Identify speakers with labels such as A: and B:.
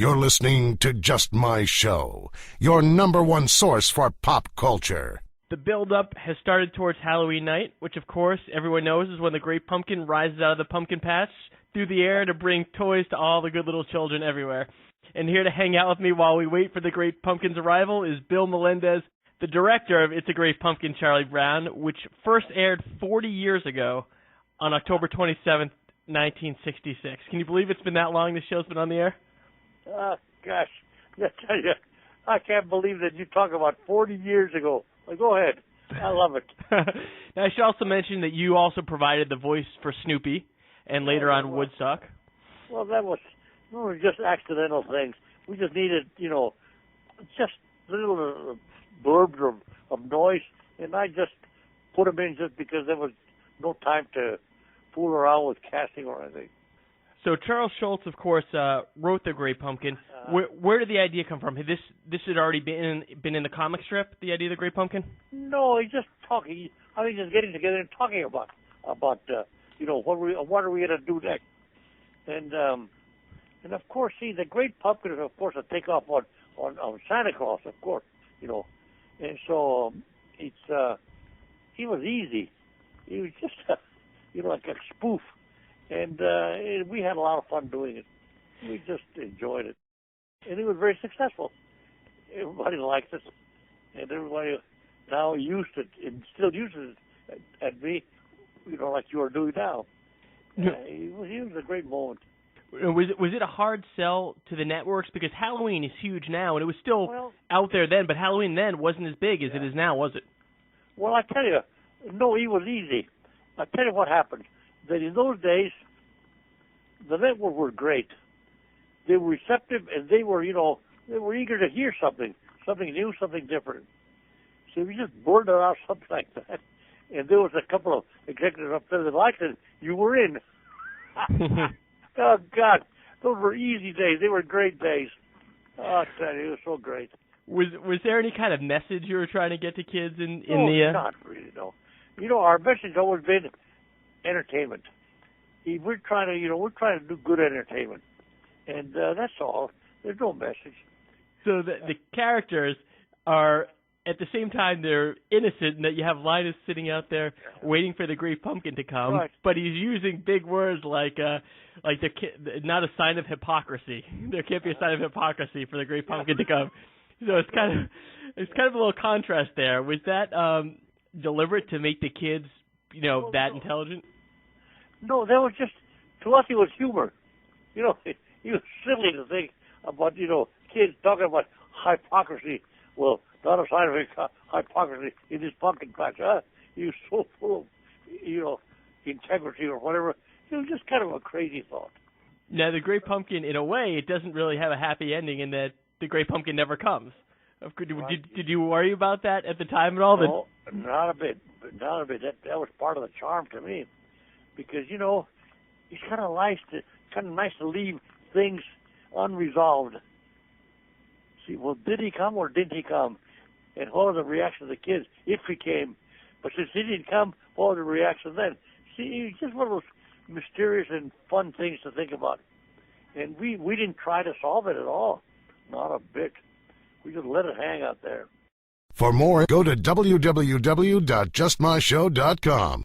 A: You're listening to Just My Show, your number one source for pop culture.
B: The build-up has started towards Halloween night, which, of course, everyone knows is when the Great Pumpkin rises out of the pumpkin patch through the air to bring toys to all the good little children everywhere. And here to hang out with me while we wait for the Great Pumpkin's arrival is Bill Melendez, the director of It's a Great Pumpkin, Charlie Brown, which first aired 40 years ago on October 27th, 1966. Can you believe it's been that long this show's been on the air?
C: Gosh, I tell you, I can't believe that you talk about 40 years ago. Well, go ahead. I love it.
B: Now, I should also mention that you also provided the voice for Snoopy and later on Woodstock.
C: Well, that was just accidental things. We just needed, just little blurbs of noise, and I just put them in just because there was no time to fool around with casting or anything.
B: So Charles Schultz, of course, wrote The Great Pumpkin. Where did the idea come from? This had already been in the comic strip, the idea of The Great Pumpkin?
C: No, he's just talking. I think just getting together and talking about what are we going to do next? And of course, see, The Great Pumpkin is, of course, a takeoff on Santa Claus, of course, And so he was easy. He was just like a spoof. And we had a lot of fun doing it. We just enjoyed it. And it was very successful. Everybody liked it. And everybody now used it and still uses it at me, like you are doing now. It was a great moment.
B: Was it a hard sell to the networks? Because Halloween is huge now, and it was still out there then, but Halloween then wasn't as big as it is now, was it?
C: Well, I tell you, no, it was easy. I tell you what happened. That in those days, the network were great. They were receptive, and they were eager to hear something new, something different. So if you just blurted out something like that, and there was a couple of executives up there that liked it, you were in. Oh, God, those were easy days. They were great days. Oh, I tell you, it was so great.
B: Was there any kind of message you were trying to get to kids in
C: no,
B: the...
C: not really, no. Our message has always been entertainment. We're trying to do good entertainment, and that's all. There's no message.
B: So the characters are, at the same time, they're innocent in that you have Linus sitting out there waiting for the Great Pumpkin to come, but he's using big words like not a sign of hypocrisy. There can't be a sign of hypocrisy for the Great Pumpkin to come. So it's kind of a little contrast there. Was that deliberate to make the kids, that intelligent?
C: No, that was just, to us, it was humor. It was silly to think about, kids talking about hypocrisy. Well, not a sign of hypocrisy in this pumpkin patch. He was so full of, integrity or whatever. It was just kind of a crazy thought.
B: Now, the Great Pumpkin, in a way, it doesn't really have a happy ending in that the Great Pumpkin never comes. Did you worry about that at the time at all?
C: No, not a bit. Not a bit. That was part of the charm to me. Because, it's kind of nice to leave things unresolved. See, well, did he come or didn't he come? And what was the reaction of the kids if he came? But since he didn't come, what was the reaction then? See, it's just one of those mysterious and fun things to think about. And we didn't try to solve it at all. Not a bit. We just let it hang out there.
A: For more, go to www.justmyshow.com.